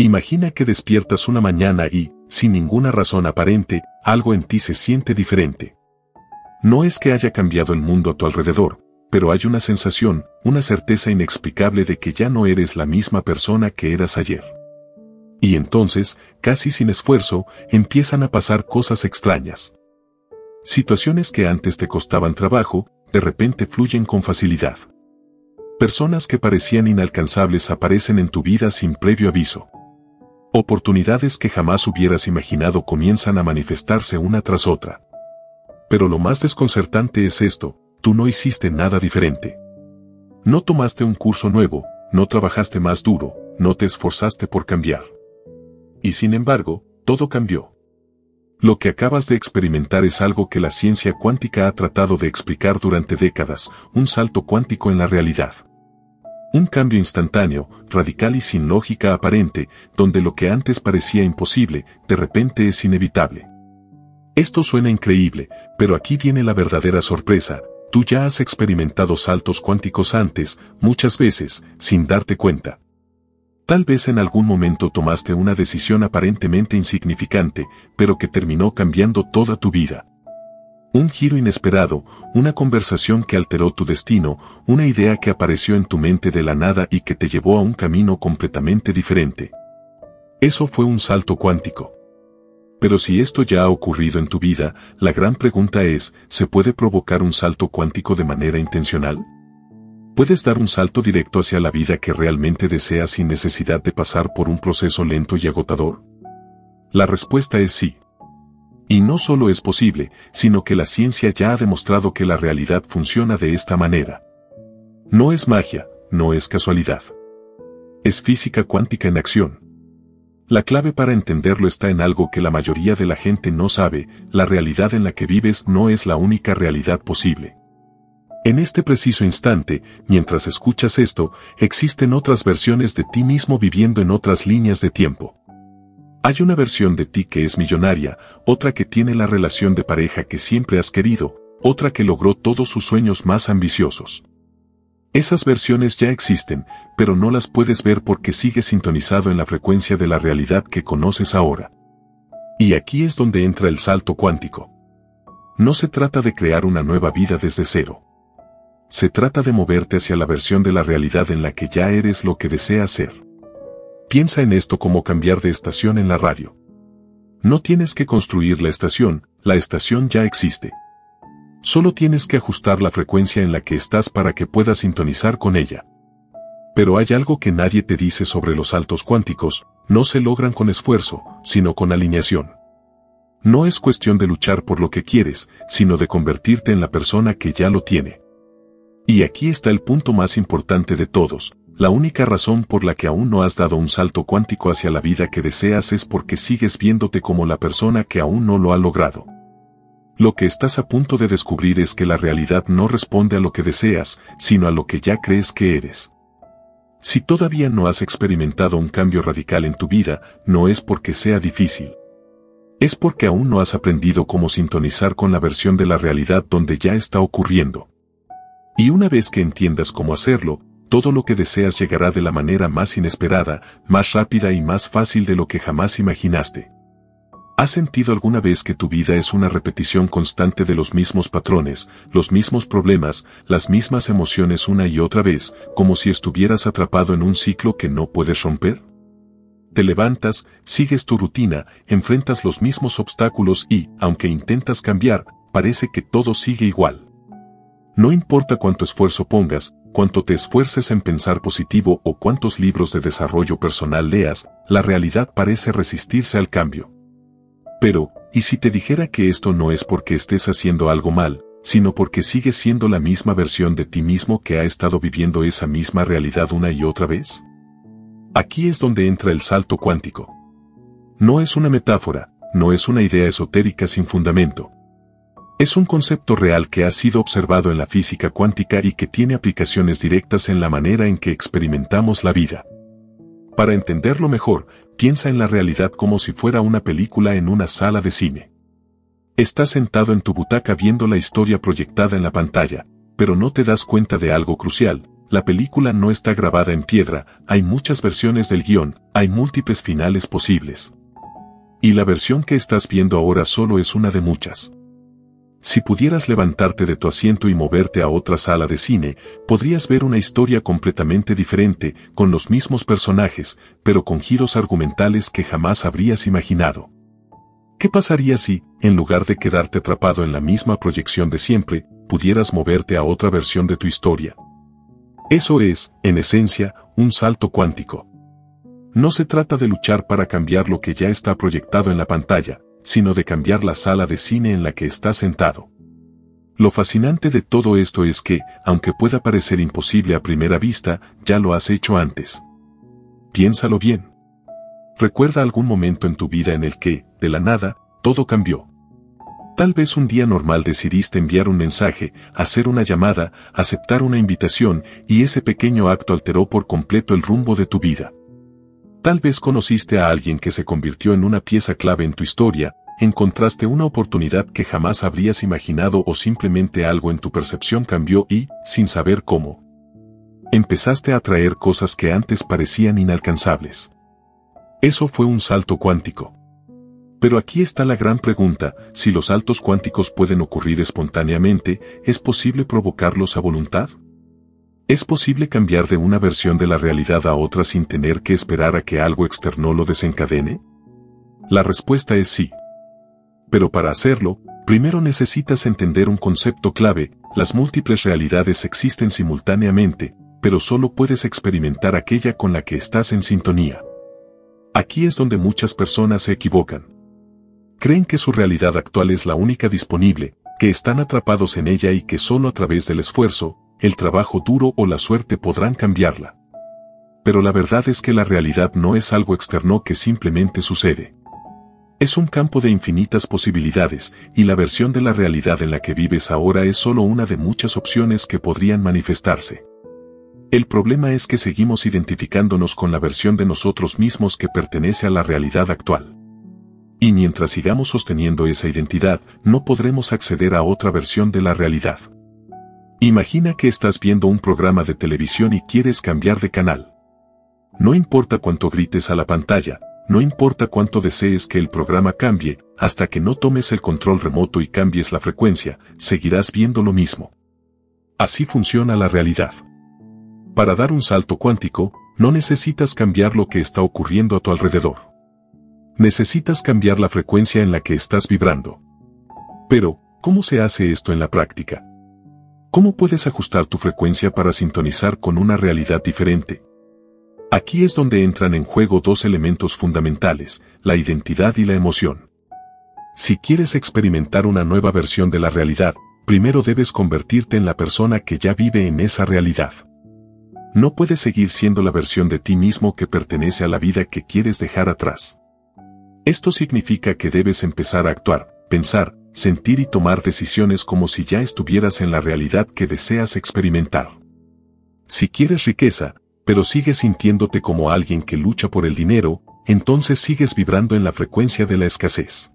Imagina que despiertas una mañana y, sin ninguna razón aparente, algo en ti se siente diferente. No es que haya cambiado el mundo a tu alrededor, pero hay una sensación, una certeza inexplicable de que ya no eres la misma persona que eras ayer. Y entonces, casi sin esfuerzo, empiezan a pasar cosas extrañas. Situaciones que antes te costaban trabajo, de repente fluyen con facilidad. Personas que parecían inalcanzables aparecen en tu vida sin previo aviso. Oportunidades que jamás hubieras imaginado comienzan a manifestarse una tras otra. Pero lo más desconcertante es esto: tú no hiciste nada diferente. No tomaste un curso nuevo, no trabajaste más duro, no te esforzaste por cambiar. Y sin embargo, todo cambió. Lo que acabas de experimentar es algo que la ciencia cuántica ha tratado de explicar durante décadas: un salto cuántico en la realidad. Un cambio instantáneo, radical y sin lógica aparente, donde lo que antes parecía imposible, de repente es inevitable. Esto suena increíble, pero aquí viene la verdadera sorpresa: tú ya has experimentado saltos cuánticos antes, muchas veces, sin darte cuenta. Tal vez en algún momento tomaste una decisión aparentemente insignificante, pero que terminó cambiando toda tu vida. Un giro inesperado, una conversación que alteró tu destino, una idea que apareció en tu mente de la nada y que te llevó a un camino completamente diferente. Eso fue un salto cuántico. Pero si esto ya ha ocurrido en tu vida, la gran pregunta es: ¿se puede provocar un salto cuántico de manera intencional? ¿Puedes dar un salto directo hacia la vida que realmente deseas sin necesidad de pasar por un proceso lento y agotador? La respuesta es sí. Y no solo es posible, sino que la ciencia ya ha demostrado que la realidad funciona de esta manera. No es magia, no es casualidad. Es física cuántica en acción. La clave para entenderlo está en algo que la mayoría de la gente no sabe: la realidad en la que vives no es la única realidad posible. En este preciso instante, mientras escuchas esto, existen otras versiones de ti mismo viviendo en otras líneas de tiempo. Hay una versión de ti que es millonaria, otra que tiene la relación de pareja que siempre has querido, otra que logró todos sus sueños más ambiciosos. Esas versiones ya existen, pero no las puedes ver porque sigues sintonizado en la frecuencia de la realidad que conoces ahora. Y aquí es donde entra el salto cuántico. No se trata de crear una nueva vida desde cero. Se trata de moverte hacia la versión de la realidad en la que ya eres lo que deseas ser. Piensa en esto como cambiar de estación en la radio. No tienes que construir la estación ya existe. Solo tienes que ajustar la frecuencia en la que estás para que puedas sintonizar con ella. Pero hay algo que nadie te dice sobre los saltos cuánticos: no se logran con esfuerzo, sino con alineación. No es cuestión de luchar por lo que quieres, sino de convertirte en la persona que ya lo tiene. Y aquí está el punto más importante de todos: la única razón por la que aún no has dado un salto cuántico hacia la vida que deseas es porque sigues viéndote como la persona que aún no lo ha logrado. Lo que estás a punto de descubrir es que la realidad no responde a lo que deseas, sino a lo que ya crees que eres. Si todavía no has experimentado un cambio radical en tu vida, no es porque sea difícil. Es porque aún no has aprendido cómo sintonizar con la versión de la realidad donde ya está ocurriendo. Y una vez que entiendas cómo hacerlo, todo lo que deseas llegará de la manera más inesperada, más rápida y más fácil de lo que jamás imaginaste. ¿Has sentido alguna vez que tu vida es una repetición constante de los mismos patrones, los mismos problemas, las mismas emociones una y otra vez, como si estuvieras atrapado en un ciclo que no puedes romper? Te levantas, sigues tu rutina, enfrentas los mismos obstáculos y, aunque intentas cambiar, parece que todo sigue igual. No importa cuánto esfuerzo pongas, cuánto te esfuerces en pensar positivo o cuántos libros de desarrollo personal leas, la realidad parece resistirse al cambio. Pero, ¿y si te dijera que esto no es porque estés haciendo algo mal, sino porque sigues siendo la misma versión de ti mismo que ha estado viviendo esa misma realidad una y otra vez? Aquí es donde entra el salto cuántico. No es una metáfora, no es una idea esotérica sin fundamento. Es un concepto real que ha sido observado en la física cuántica y que tiene aplicaciones directas en la manera en que experimentamos la vida. Para entenderlo mejor, piensa en la realidad como si fuera una película en una sala de cine. Estás sentado en tu butaca viendo la historia proyectada en la pantalla, pero no te das cuenta de algo crucial: la película no está grabada en piedra, hay muchas versiones del guión, hay múltiples finales posibles. Y la versión que estás viendo ahora solo es una de muchas. Si pudieras levantarte de tu asiento y moverte a otra sala de cine, podrías ver una historia completamente diferente, con los mismos personajes, pero con giros argumentales que jamás habrías imaginado. ¿Qué pasaría si, en lugar de quedarte atrapado en la misma proyección de siempre, pudieras moverte a otra versión de tu historia? Eso es, en esencia, un salto cuántico. No se trata de luchar para cambiar lo que ya está proyectado en la pantalla, sino de cambiar la sala de cine en la que estás sentado. Lo fascinante de todo esto es que, aunque pueda parecer imposible a primera vista, ya lo has hecho antes. Piénsalo bien. ¿Recuerda algún momento en tu vida en el que, de la nada, todo cambió? Tal vez un día normal decidiste enviar un mensaje, hacer una llamada, aceptar una invitación, y ese pequeño acto alteró por completo el rumbo de tu vida. Tal vez conociste a alguien que se convirtió en una pieza clave en tu historia, encontraste una oportunidad que jamás habrías imaginado o simplemente algo en tu percepción cambió y, sin saber cómo, empezaste a atraer cosas que antes parecían inalcanzables. Eso fue un salto cuántico. Pero aquí está la gran pregunta, si los saltos cuánticos pueden ocurrir espontáneamente, ¿es posible provocarlos a voluntad? ¿Es posible cambiar de una versión de la realidad a otra sin tener que esperar a que algo externo lo desencadene? La respuesta es sí. Pero para hacerlo, primero necesitas entender un concepto clave: las múltiples realidades existen simultáneamente, pero solo puedes experimentar aquella con la que estás en sintonía. Aquí es donde muchas personas se equivocan. Creen que su realidad actual es la única disponible, que están atrapados en ella y que solo a través del esfuerzo, el trabajo duro o la suerte podrán cambiarla. Pero la verdad es que la realidad no es algo externo que simplemente sucede. Es un campo de infinitas posibilidades, y la versión de la realidad en la que vives ahora es solo una de muchas opciones que podrían manifestarse. El problema es que seguimos identificándonos con la versión de nosotros mismos que pertenece a la realidad actual. Y mientras sigamos sosteniendo esa identidad, no podremos acceder a otra versión de la realidad. Imagina que estás viendo un programa de televisión y quieres cambiar de canal. No importa cuánto grites a la pantalla, no importa cuánto desees que el programa cambie, hasta que no tomes el control remoto y cambies la frecuencia, seguirás viendo lo mismo. Así funciona la realidad. Para dar un salto cuántico, no necesitas cambiar lo que está ocurriendo a tu alrededor. Necesitas cambiar la frecuencia en la que estás vibrando. Pero, ¿cómo se hace esto en la práctica? ¿Cómo puedes ajustar tu frecuencia para sintonizar con una realidad diferente? Aquí es donde entran en juego dos elementos fundamentales: la identidad y la emoción. Si quieres experimentar una nueva versión de la realidad, primero debes convertirte en la persona que ya vive en esa realidad. No puedes seguir siendo la versión de ti mismo que pertenece a la vida que quieres dejar atrás. Esto significa que debes empezar a actuar, pensar, sentir y tomar decisiones como si ya estuvieras en la realidad que deseas experimentar. Si quieres riqueza, pero sigues sintiéndote como alguien que lucha por el dinero, entonces sigues vibrando en la frecuencia de la escasez.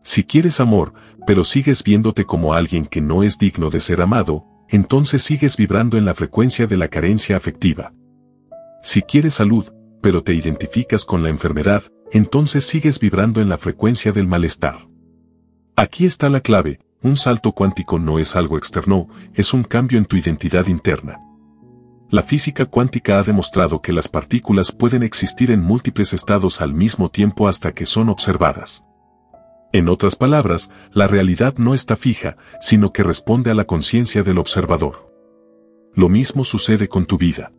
Si quieres amor, pero sigues viéndote como alguien que no es digno de ser amado, entonces sigues vibrando en la frecuencia de la carencia afectiva. Si quieres salud, pero te identificas con la enfermedad, entonces sigues vibrando en la frecuencia del malestar. Aquí está la clave: un salto cuántico no es algo externo, es un cambio en tu identidad interna. La física cuántica ha demostrado que las partículas pueden existir en múltiples estados al mismo tiempo hasta que son observadas. En otras palabras, la realidad no está fija, sino que responde a la conciencia del observador. Lo mismo sucede con tu vida.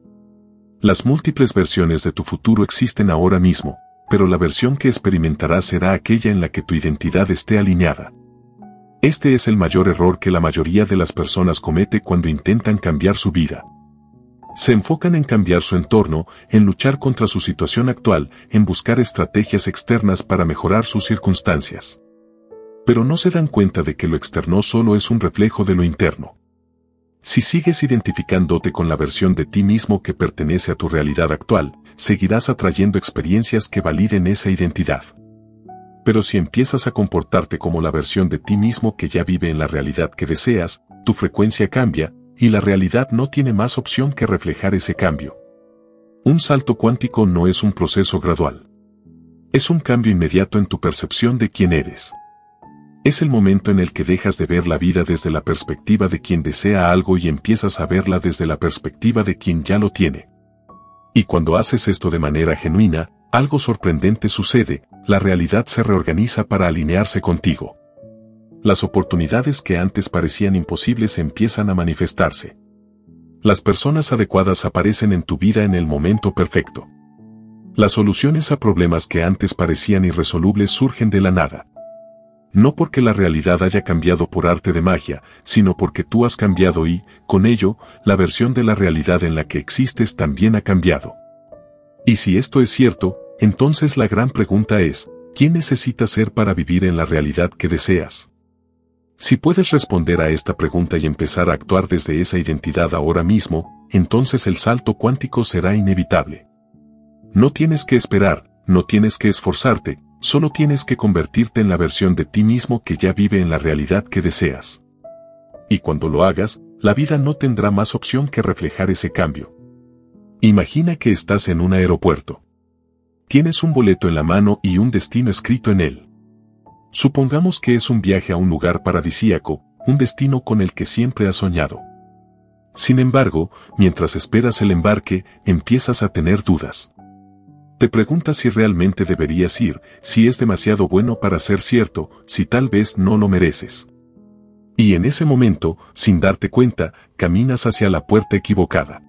Las múltiples versiones de tu futuro existen ahora mismo, pero la versión que experimentarás será aquella en la que tu identidad esté alineada. Este es el mayor error que la mayoría de las personas comete cuando intentan cambiar su vida. Se enfocan en cambiar su entorno, en luchar contra su situación actual, en buscar estrategias externas para mejorar sus circunstancias. Pero no se dan cuenta de que lo externo solo es un reflejo de lo interno. Si sigues identificándote con la versión de ti mismo que pertenece a tu realidad actual, seguirás atrayendo experiencias que validen esa identidad. Pero si empiezas a comportarte como la versión de ti mismo que ya vive en la realidad que deseas, tu frecuencia cambia, y la realidad no tiene más opción que reflejar ese cambio. Un salto cuántico no es un proceso gradual. Es un cambio inmediato en tu percepción de quién eres. Es el momento en el que dejas de ver la vida desde la perspectiva de quien desea algo y empiezas a verla desde la perspectiva de quien ya lo tiene. Y cuando haces esto de manera genuina, algo sorprendente sucede, la realidad se reorganiza para alinearse contigo. Las oportunidades que antes parecían imposibles empiezan a manifestarse. Las personas adecuadas aparecen en tu vida en el momento perfecto. Las soluciones a problemas que antes parecían irresolubles surgen de la nada. No porque la realidad haya cambiado por arte de magia, sino porque tú has cambiado y, con ello, la versión de la realidad en la que existes también ha cambiado. Y si esto es cierto, entonces la gran pregunta es, ¿quién necesitas ser para vivir en la realidad que deseas? Si puedes responder a esta pregunta y empezar a actuar desde esa identidad ahora mismo, entonces el salto cuántico será inevitable. No tienes que esperar, no tienes que esforzarte, solo tienes que convertirte en la versión de ti mismo que ya vive en la realidad que deseas. Y cuando lo hagas, la vida no tendrá más opción que reflejar ese cambio. Imagina que estás en un aeropuerto. Tienes un boleto en la mano y un destino escrito en él. Supongamos que es un viaje a un lugar paradisíaco, un destino con el que siempre has soñado. Sin embargo, mientras esperas el embarque, empiezas a tener dudas. Te preguntas si realmente deberías ir, si es demasiado bueno para ser cierto, si tal vez no lo mereces. Y en ese momento, sin darte cuenta, caminas hacia la puerta equivocada.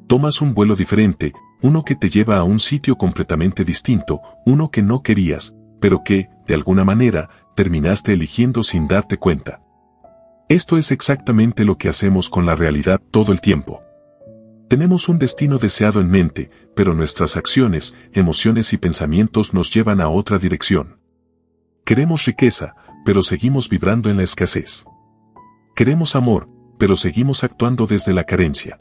Tomas un vuelo diferente, uno que te lleva a un sitio completamente distinto, uno que no querías, pero que, de alguna manera, terminaste eligiendo sin darte cuenta. Esto es exactamente lo que hacemos con la realidad todo el tiempo. Tenemos un destino deseado en mente, pero nuestras acciones, emociones y pensamientos nos llevan a otra dirección. Queremos riqueza, pero seguimos vibrando en la escasez. Queremos amor, pero seguimos actuando desde la carencia.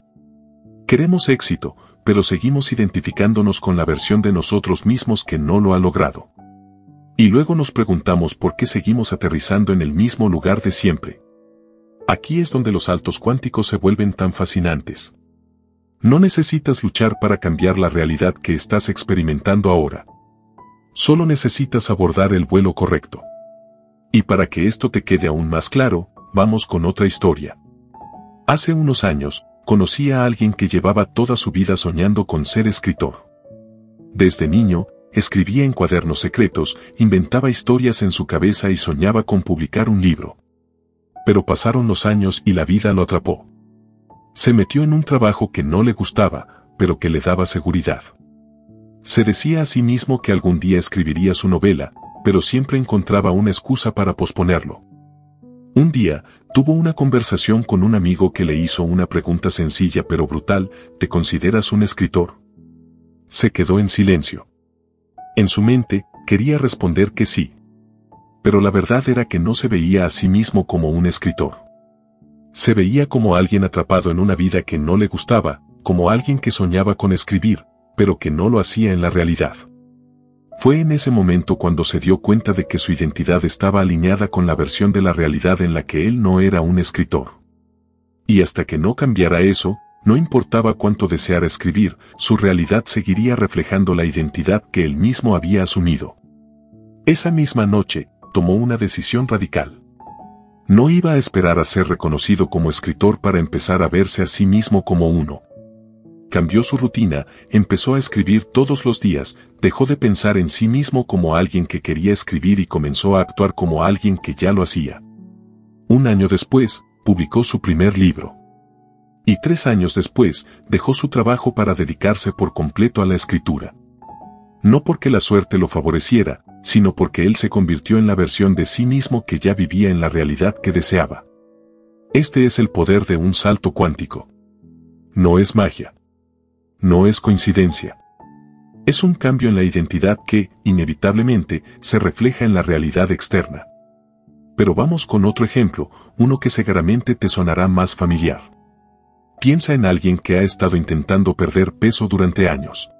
Queremos éxito, pero seguimos identificándonos con la versión de nosotros mismos que no lo ha logrado. Y luego nos preguntamos por qué seguimos aterrizando en el mismo lugar de siempre. Aquí es donde los saltos cuánticos se vuelven tan fascinantes. No necesitas luchar para cambiar la realidad que estás experimentando ahora. Solo necesitas abordar el vuelo correcto. Y para que esto te quede aún más claro, vamos con otra historia. Hace unos años, conocí a alguien que llevaba toda su vida soñando con ser escritor. Desde niño, escribía en cuadernos secretos, inventaba historias en su cabeza y soñaba con publicar un libro. Pero pasaron los años y la vida lo atrapó. Se metió en un trabajo que no le gustaba, pero que le daba seguridad. Se decía a sí mismo que algún día escribiría su novela, pero siempre encontraba una excusa para posponerlo. Un día, tuvo una conversación con un amigo que le hizo una pregunta sencilla pero brutal: ¿te consideras un escritor? Se quedó en silencio. En su mente, quería responder que sí. Pero la verdad era que no se veía a sí mismo como un escritor. Se veía como alguien atrapado en una vida que no le gustaba, como alguien que soñaba con escribir, pero que no lo hacía en la realidad. Fue en ese momento cuando se dio cuenta de que su identidad estaba alineada con la versión de la realidad en la que él no era un escritor. Y hasta que no cambiara eso, no importaba cuánto deseara escribir, su realidad seguiría reflejando la identidad que él mismo había asumido. Esa misma noche, tomó una decisión radical. No iba a esperar a ser reconocido como escritor para empezar a verse a sí mismo como uno. Cambió su rutina, empezó a escribir todos los días, dejó de pensar en sí mismo como alguien que quería escribir y comenzó a actuar como alguien que ya lo hacía. Un año después, publicó su primer libro. Y 3 años después, dejó su trabajo para dedicarse por completo a la escritura. No porque la suerte lo favoreciera, sino porque él se convirtió en la versión de sí mismo que ya vivía en la realidad que deseaba. Este es el poder de un salto cuántico. No es magia. No es coincidencia. Es un cambio en la identidad que, inevitablemente, se refleja en la realidad externa. Pero vamos con otro ejemplo, uno que seguramente te sonará más familiar. Piensa en alguien que ha estado intentando perder peso durante años.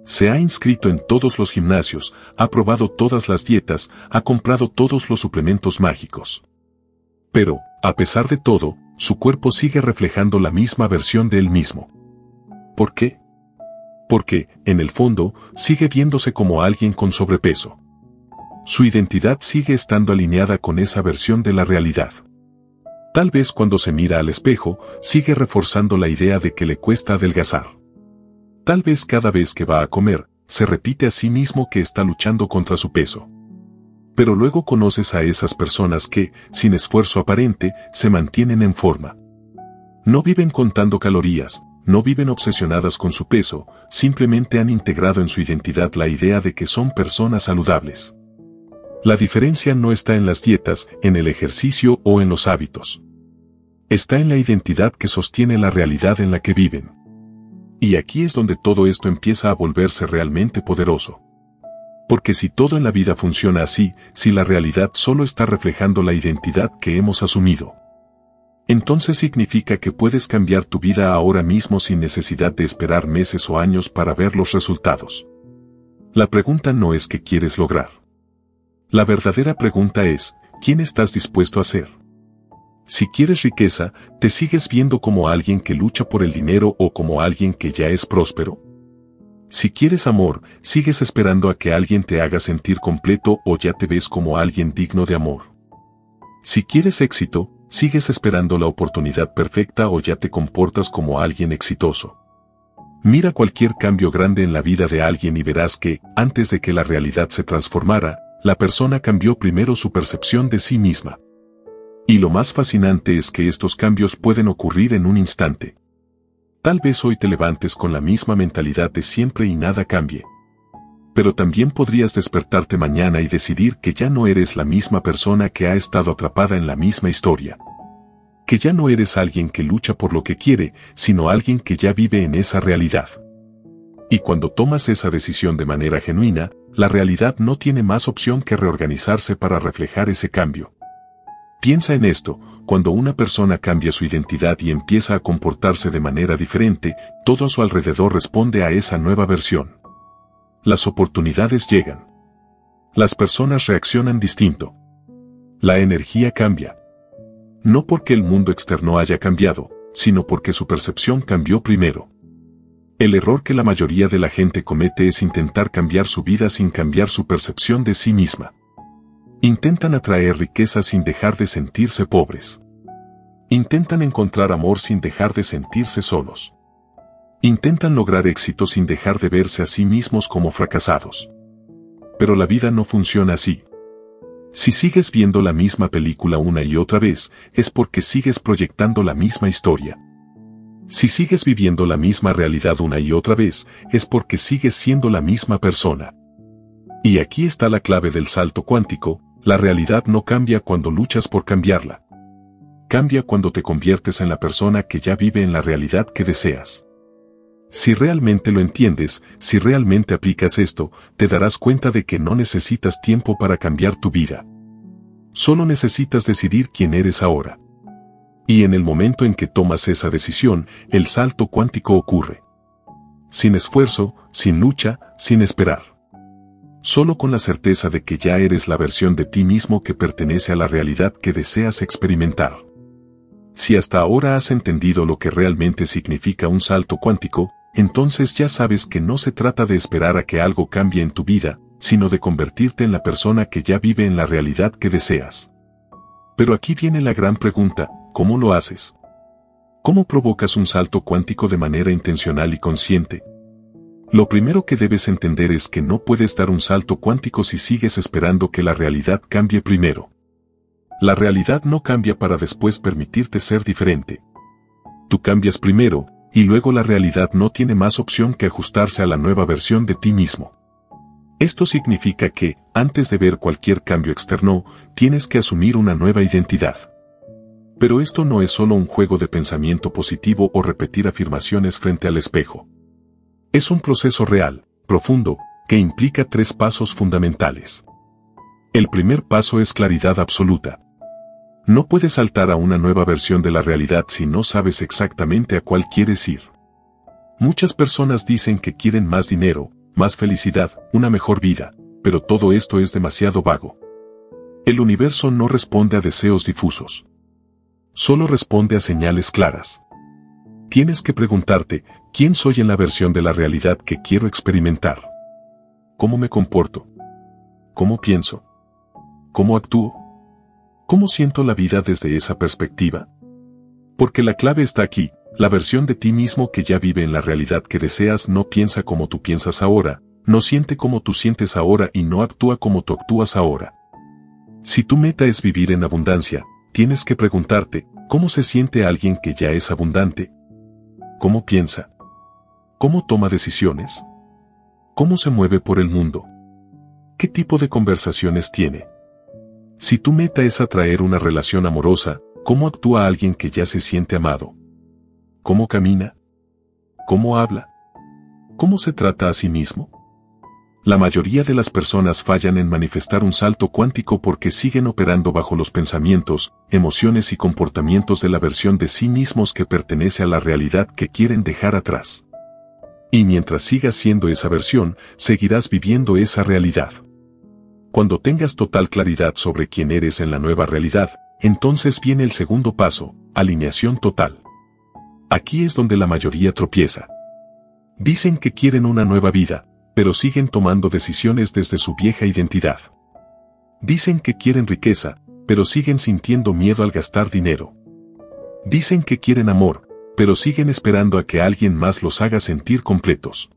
Se ha inscrito en todos los gimnasios, ha probado todas las dietas, ha comprado todos los suplementos mágicos. Pero, a pesar de todo, su cuerpo sigue reflejando la misma versión de él mismo. ¿Por qué? Porque, en el fondo, sigue viéndose como alguien con sobrepeso. Su identidad sigue estando alineada con esa versión de la realidad. Tal vez cuando se mira al espejo, sigue reforzando la idea de que le cuesta adelgazar. Tal vez cada vez que va a comer, se repite a sí mismo que está luchando contra su peso. Pero luego conoces a esas personas que, sin esfuerzo aparente, se mantienen en forma. No viven contando calorías, no viven obsesionadas con su peso, simplemente han integrado en su identidad la idea de que son personas saludables. La diferencia no está en las dietas, en el ejercicio o en los hábitos. Está en la identidad que sostiene la realidad en la que viven. Y aquí es donde todo esto empieza a volverse realmente poderoso. Porque si todo en la vida funciona así, si la realidad solo está reflejando la identidad que hemos asumido, entonces significa que puedes cambiar tu vida ahora mismo sin necesidad de esperar meses o años para ver los resultados. La pregunta no es qué quieres lograr. La verdadera pregunta es, ¿quién estás dispuesto a ser? Si quieres riqueza, ¿te sigues viendo como alguien que lucha por el dinero o como alguien que ya es próspero? Si quieres amor, ¿sigues esperando a que alguien te haga sentir completo o ya te ves como alguien digno de amor? Si quieres éxito, ¿sigues esperando la oportunidad perfecta o ya te comportas como alguien exitoso? Mira cualquier cambio grande en la vida de alguien y verás que, antes de que la realidad se transformara, la persona cambió primero su percepción de sí misma. Y lo más fascinante es que estos cambios pueden ocurrir en un instante. Tal vez hoy te levantes con la misma mentalidad de siempre y nada cambie. Pero también podrías despertarte mañana y decidir que ya no eres la misma persona que ha estado atrapada en la misma historia. Que ya no eres alguien que lucha por lo que quiere, sino alguien que ya vive en esa realidad. Y cuando tomas esa decisión de manera genuina, la realidad no tiene más opción que reorganizarse para reflejar ese cambio. Piensa en esto, cuando una persona cambia su identidad y empieza a comportarse de manera diferente, todo a su alrededor responde a esa nueva versión. Las oportunidades llegan. Las personas reaccionan distinto. La energía cambia. No porque el mundo externo haya cambiado, sino porque su percepción cambió primero. El error que la mayoría de la gente comete es intentar cambiar su vida sin cambiar su percepción de sí misma. Intentan atraer riqueza sin dejar de sentirse pobres. Intentan encontrar amor sin dejar de sentirse solos. Intentan lograr éxito sin dejar de verse a sí mismos como fracasados. Pero la vida no funciona así. Si sigues viendo la misma película una y otra vez, es porque sigues proyectando la misma historia. Si sigues viviendo la misma realidad una y otra vez, es porque sigues siendo la misma persona. Y aquí está la clave del salto cuántico: la realidad no cambia cuando luchas por cambiarla. Cambia cuando te conviertes en la persona que ya vive en la realidad que deseas. Si realmente lo entiendes, si realmente aplicas esto, te darás cuenta de que no necesitas tiempo para cambiar tu vida. Solo necesitas decidir quién eres ahora. Y en el momento en que tomas esa decisión, el salto cuántico ocurre. Sin esfuerzo, sin lucha, sin esperar. Solo con la certeza de que ya eres la versión de ti mismo que pertenece a la realidad que deseas experimentar. Si hasta ahora has entendido lo que realmente significa un salto cuántico, entonces ya sabes que no se trata de esperar a que algo cambie en tu vida, sino de convertirte en la persona que ya vive en la realidad que deseas. Pero aquí viene la gran pregunta: ¿cómo lo haces? ¿Cómo provocas un salto cuántico de manera intencional y consciente? Lo primero que debes entender es que no puedes dar un salto cuántico si sigues esperando que la realidad cambie primero. La realidad no cambia para después permitirte ser diferente. Tú cambias primero, y luego la realidad no tiene más opción que ajustarse a la nueva versión de ti mismo. Esto significa que, antes de ver cualquier cambio externo, tienes que asumir una nueva identidad. Pero esto no es solo un juego de pensamiento positivo o repetir afirmaciones frente al espejo. Es un proceso real, profundo, que implica 3 pasos fundamentales. El primer paso es claridad absoluta. No puedes saltar a una nueva versión de la realidad si no sabes exactamente a cuál quieres ir. Muchas personas dicen que quieren más dinero, más felicidad, una mejor vida, pero todo esto es demasiado vago. El universo no responde a deseos difusos. solo responde a señales claras. Tienes que preguntarte, ¿quién soy en la versión de la realidad que quiero experimentar? ¿Cómo me comporto? ¿Cómo pienso? ¿Cómo actúo? ¿Cómo siento la vida desde esa perspectiva? Porque la clave está aquí, la versión de ti mismo que ya vive en la realidad que deseas no piensa como tú piensas ahora, no siente como tú sientes ahora y no actúa como tú actúas ahora. Si tu meta es vivir en abundancia, tienes que preguntarte, ¿cómo se siente alguien que ya es abundante? ¿Cómo piensa? ¿Cómo toma decisiones? ¿Cómo se mueve por el mundo? ¿Qué tipo de conversaciones tiene? Si tu meta es atraer una relación amorosa, ¿cómo actúa alguien que ya se siente amado? ¿Cómo camina? ¿Cómo habla? ¿Cómo se trata a sí mismo? La mayoría de las personas fallan en manifestar un salto cuántico porque siguen operando bajo los pensamientos, emociones y comportamientos de la versión de sí mismos que pertenece a la realidad que quieren dejar atrás. Y mientras sigas siendo esa versión, seguirás viviendo esa realidad. Cuando tengas total claridad sobre quién eres en la nueva realidad, entonces viene el segundo paso, alineación total. Aquí es donde la mayoría tropieza. Dicen que quieren una nueva vida, pero siguen tomando decisiones desde su vieja identidad. Dicen que quieren riqueza, pero siguen sintiendo miedo al gastar dinero. Dicen que quieren amor, pero siguen esperando a que alguien más los haga sentir completos.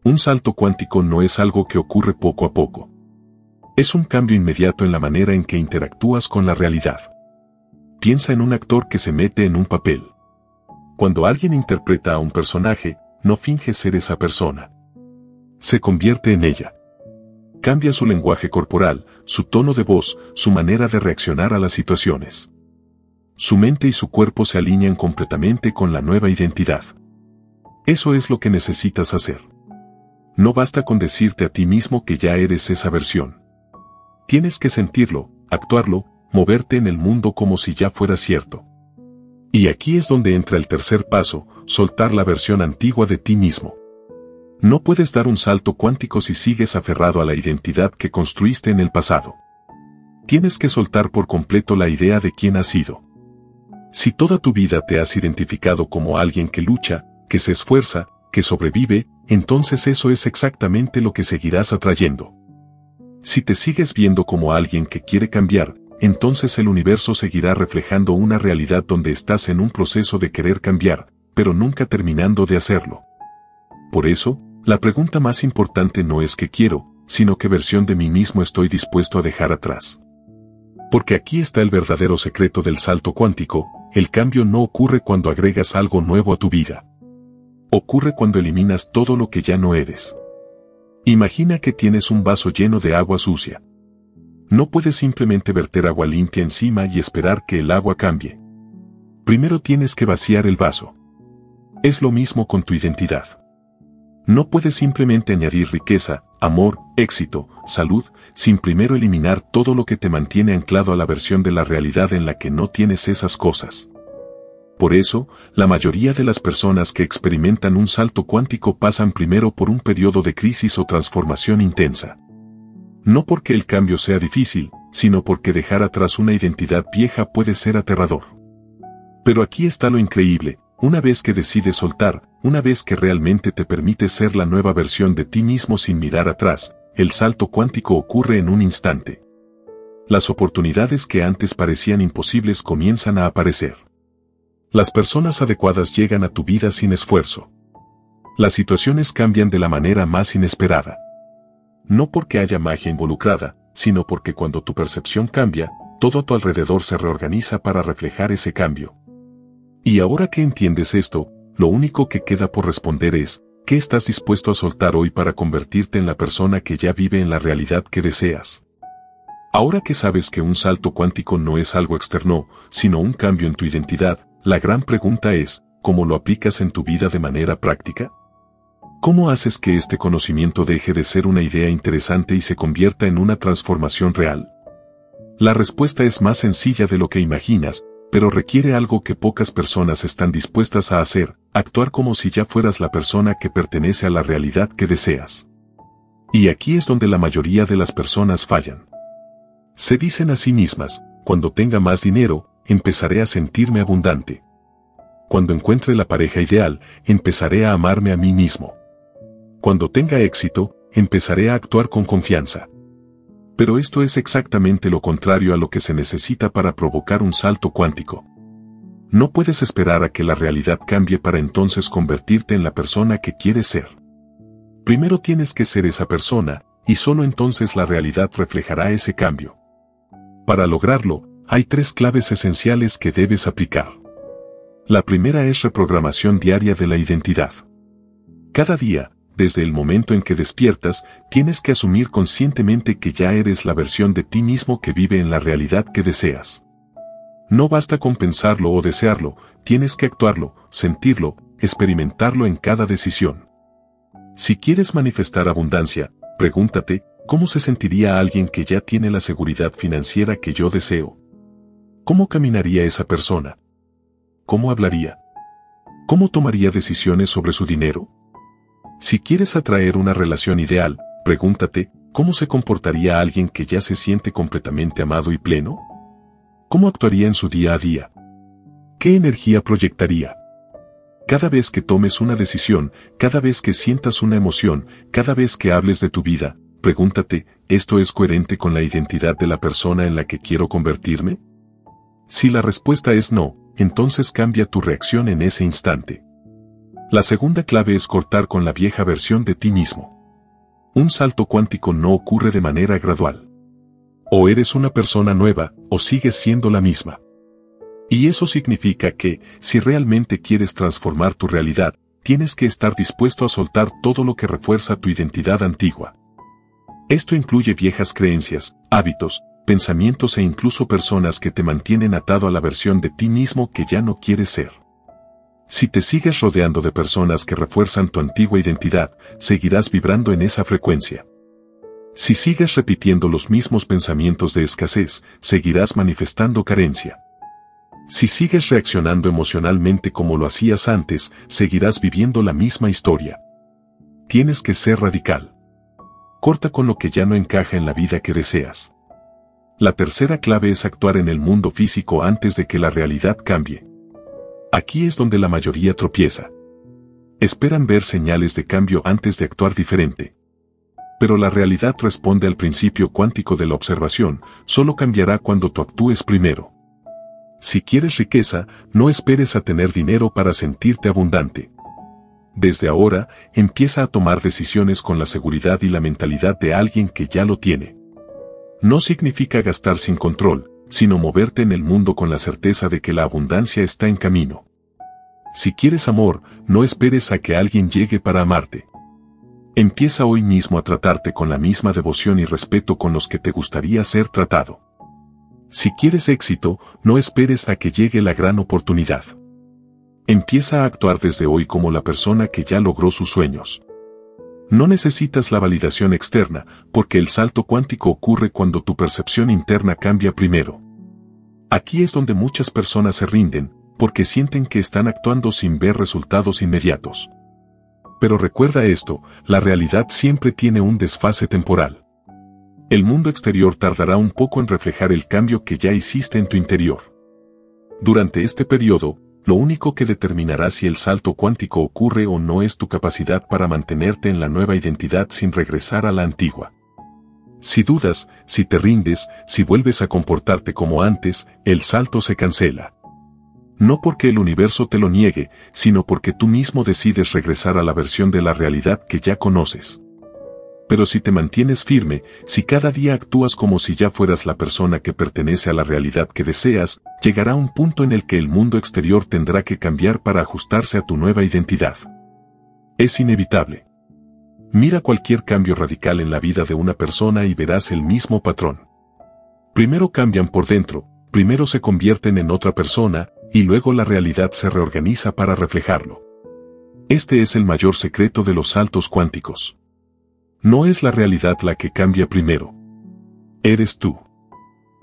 Un salto cuántico no es algo que ocurre poco a poco. Es un cambio inmediato en la manera en que interactúas con la realidad. Piensa en un actor que se mete en un papel. Cuando alguien interpreta a un personaje, no finge ser esa persona. Se convierte en ella. Cambia su lenguaje corporal, su tono de voz, su manera de reaccionar a las situaciones. Su mente y su cuerpo se alinean completamente con la nueva identidad. Eso es lo que necesitas hacer. No basta con decirte a ti mismo que ya eres esa versión. Tienes que sentirlo, actuarlo, moverte en el mundo como si ya fuera cierto. Y aquí es donde entra el tercer paso, soltar la versión antigua de ti mismo. No puedes dar un salto cuántico si sigues aferrado a la identidad que construiste en el pasado. Tienes que soltar por completo la idea de quién has sido. Si toda tu vida te has identificado como alguien que lucha, que se esfuerza, que sobrevive, entonces eso es exactamente lo que seguirás atrayendo. Si te sigues viendo como alguien que quiere cambiar, entonces el universo seguirá reflejando una realidad donde estás en un proceso de querer cambiar, pero nunca terminando de hacerlo. Por eso, la pregunta más importante no es qué quiero, sino qué versión de mí mismo estoy dispuesto a dejar atrás. Porque aquí está el verdadero secreto del salto cuántico, el cambio no ocurre cuando agregas algo nuevo a tu vida. Ocurre cuando eliminas todo lo que ya no eres. Imagina que tienes un vaso lleno de agua sucia. No puedes simplemente verter agua limpia encima y esperar que el agua cambie. Primero tienes que vaciar el vaso. Es lo mismo con tu identidad. No puedes simplemente añadir riqueza, amor, éxito, salud, sin primero eliminar todo lo que te mantiene anclado a la versión de la realidad en la que no tienes esas cosas. Por eso, la mayoría de las personas que experimentan un salto cuántico pasan primero por un periodo de crisis o transformación intensa. No porque el cambio sea difícil, sino porque dejar atrás una identidad vieja puede ser aterrador. Pero aquí está lo increíble. Una vez que decides soltar, una vez que realmente te permites ser la nueva versión de ti mismo sin mirar atrás, el salto cuántico ocurre en un instante. Las oportunidades que antes parecían imposibles comienzan a aparecer. Las personas adecuadas llegan a tu vida sin esfuerzo. Las situaciones cambian de la manera más inesperada. No porque haya magia involucrada, sino porque cuando tu percepción cambia, todo a tu alrededor se reorganiza para reflejar ese cambio. Y ahora que entiendes esto, lo único que queda por responder es, ¿qué estás dispuesto a soltar hoy para convertirte en la persona que ya vive en la realidad que deseas? Ahora que sabes que un salto cuántico no es algo externo, sino un cambio en tu identidad, la gran pregunta es, ¿cómo lo aplicas en tu vida de manera práctica? ¿Cómo haces que este conocimiento deje de ser una idea interesante y se convierta en una transformación real? La respuesta es más sencilla de lo que imaginas, pero requiere algo que pocas personas están dispuestas a hacer, actuar como si ya fueras la persona que pertenece a la realidad que deseas. Y aquí es donde la mayoría de las personas fallan. Se dicen a sí mismas, cuando tenga más dinero, empezaré a sentirme abundante. Cuando encuentre la pareja ideal, empezaré a amarme a mí mismo. Cuando tenga éxito, empezaré a actuar con confianza. Pero esto es exactamente lo contrario a lo que se necesita para provocar un salto cuántico. No puedes esperar a que la realidad cambie para entonces convertirte en la persona que quieres ser. Primero tienes que ser esa persona, y solo entonces la realidad reflejará ese cambio. Para lograrlo, hay 3 claves esenciales que debes aplicar. La primera es reprogramación diaria de la identidad. Cada día, desde el momento en que despiertas, tienes que asumir conscientemente que ya eres la versión de ti mismo que vive en la realidad que deseas. No basta con pensarlo o desearlo, tienes que actuarlo, sentirlo, experimentarlo en cada decisión. Si quieres manifestar abundancia, pregúntate, ¿cómo se sentiría alguien que ya tiene la seguridad financiera que yo deseo? ¿Cómo caminaría esa persona? ¿Cómo hablaría? ¿Cómo tomaría decisiones sobre su dinero? Si quieres atraer una relación ideal, pregúntate, ¿cómo se comportaría alguien que ya se siente completamente amado y pleno? ¿Cómo actuaría en su día a día? ¿Qué energía proyectaría? Cada vez que tomes una decisión, cada vez que sientas una emoción, cada vez que hables de tu vida, pregúntate, ¿esto es coherente con la identidad de la persona en la que quiero convertirme? Si la respuesta es no, entonces cambia tu reacción en ese instante. La segunda clave es cortar con la vieja versión de ti mismo. Un salto cuántico no ocurre de manera gradual. O eres una persona nueva, o sigues siendo la misma. Y eso significa que, si realmente quieres transformar tu realidad, tienes que estar dispuesto a soltar todo lo que refuerza tu identidad antigua. Esto incluye viejas creencias, hábitos, pensamientos e incluso personas que te mantienen atado a la versión de ti mismo que ya no quieres ser. Si te sigues rodeando de personas que refuerzan tu antigua identidad, seguirás vibrando en esa frecuencia. Si sigues repitiendo los mismos pensamientos de escasez, seguirás manifestando carencia. Si sigues reaccionando emocionalmente como lo hacías antes, seguirás viviendo la misma historia. Tienes que ser radical. Corta con lo que ya no encaja en la vida que deseas. La tercera clave es actuar en el mundo físico antes de que la realidad cambie. Aquí es donde la mayoría tropieza. Esperan ver señales de cambio antes de actuar diferente. Pero la realidad responde al principio cuántico de la observación, solo cambiará cuando tú actúes primero. Si quieres riqueza, no esperes a tener dinero para sentirte abundante. Desde ahora, empieza a tomar decisiones con la seguridad y la mentalidad de alguien que ya lo tiene. No significa gastar sin control, sino moverte en el mundo con la certeza de que la abundancia está en camino. Si quieres amor, no esperes a que alguien llegue para amarte. Empieza hoy mismo a tratarte con la misma devoción y respeto con los que te gustaría ser tratado. Si quieres éxito, no esperes a que llegue la gran oportunidad. Empieza a actuar desde hoy como la persona que ya logró sus sueños. No necesitas la validación externa, porque el salto cuántico ocurre cuando tu percepción interna cambia primero. Aquí es donde muchas personas se rinden, porque sienten que están actuando sin ver resultados inmediatos. Pero recuerda esto, la realidad siempre tiene un desfase temporal. El mundo exterior tardará un poco en reflejar el cambio que ya hiciste en tu interior. Durante este periodo, lo único que determinará si el salto cuántico ocurre o no es tu capacidad para mantenerte en la nueva identidad sin regresar a la antigua. Si dudas, si te rindes, si vuelves a comportarte como antes, el salto se cancela. No porque el universo te lo niegue, sino porque tú mismo decides regresar a la versión de la realidad que ya conoces. Pero si te mantienes firme, si cada día actúas como si ya fueras la persona que pertenece a la realidad que deseas, llegará un punto en el que el mundo exterior tendrá que cambiar para ajustarse a tu nueva identidad. Es inevitable. Mira cualquier cambio radical en la vida de una persona y verás el mismo patrón. Primero cambian por dentro, primero se convierten en otra persona, y luego la realidad se reorganiza para reflejarlo. Este es el mayor secreto de los saltos cuánticos. No es la realidad la que cambia primero. Eres tú.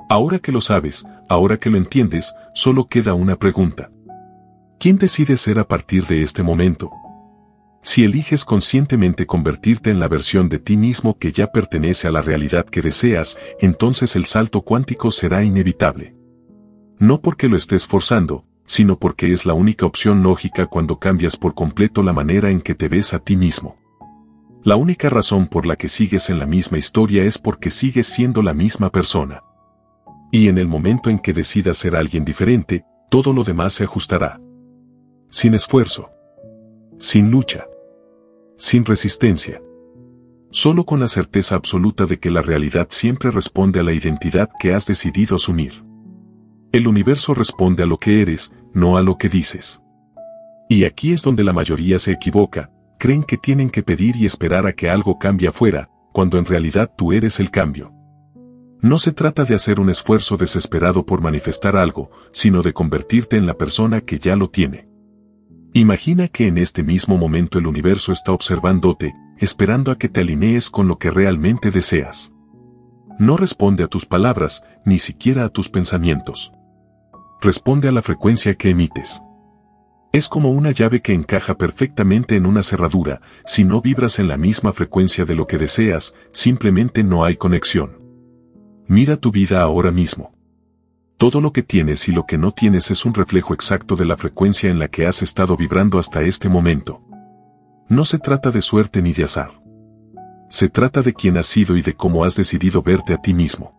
Ahora que lo sabes, ahora que lo entiendes, solo queda una pregunta. ¿Quién decide ser a partir de este momento? Si eliges conscientemente convertirte en la versión de ti mismo que ya pertenece a la realidad que deseas, entonces el salto cuántico será inevitable. No porque lo estés forzando, sino porque es la única opción lógica cuando cambias por completo la manera en que te ves a ti mismo. La única razón por la que sigues en la misma historia es porque sigues siendo la misma persona. Y en el momento en que decidas ser alguien diferente, todo lo demás se ajustará. Sin esfuerzo. Sin lucha. Sin resistencia. Solo con la certeza absoluta de que la realidad siempre responde a la identidad que has decidido asumir. El universo responde a lo que eres, no a lo que dices. Y aquí es donde la mayoría se equivoca, creen que tienen que pedir y esperar a que algo cambie afuera, cuando en realidad tú eres el cambio. No se trata de hacer un esfuerzo desesperado por manifestar algo, sino de convertirte en la persona que ya lo tiene. Imagina que en este mismo momento el universo está observándote, esperando a que te alinees con lo que realmente deseas. No responde a tus palabras, ni siquiera a tus pensamientos. Responde a la frecuencia que emites. Es como una llave que encaja perfectamente en una cerradura, si no vibras en la misma frecuencia de lo que deseas, simplemente no hay conexión. Mira tu vida ahora mismo. Todo lo que tienes y lo que no tienes es un reflejo exacto de la frecuencia en la que has estado vibrando hasta este momento. No se trata de suerte ni de azar. Se trata de quién has sido y de cómo has decidido verte a ti mismo.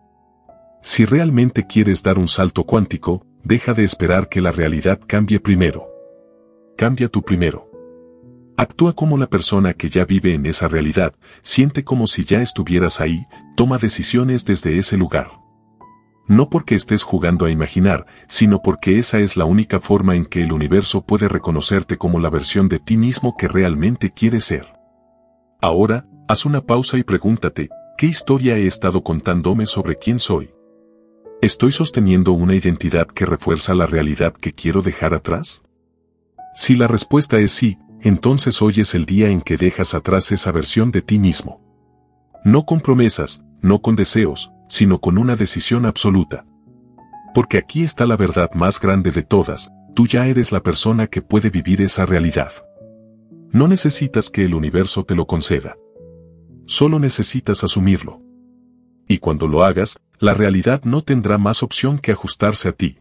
Si realmente quieres dar un salto cuántico, deja de esperar que la realidad cambie primero. Cambia tú primero. Actúa como la persona que ya vive en esa realidad, siente como si ya estuvieras ahí, toma decisiones desde ese lugar. No porque estés jugando a imaginar, sino porque esa es la única forma en que el universo puede reconocerte como la versión de ti mismo que realmente quieres ser. Ahora, haz una pausa y pregúntate, ¿qué historia he estado contándome sobre quién soy? ¿Estoy sosteniendo una identidad que refuerza la realidad que quiero dejar atrás? Si la respuesta es sí, entonces hoy es el día en que dejas atrás esa versión de ti mismo. No con promesas, no con deseos, sino con una decisión absoluta. Porque aquí está la verdad más grande de todas, tú ya eres la persona que puede vivir esa realidad. No necesitas que el universo te lo conceda. Solo necesitas asumirlo. Y cuando lo hagas, la realidad no tendrá más opción que ajustarse a ti.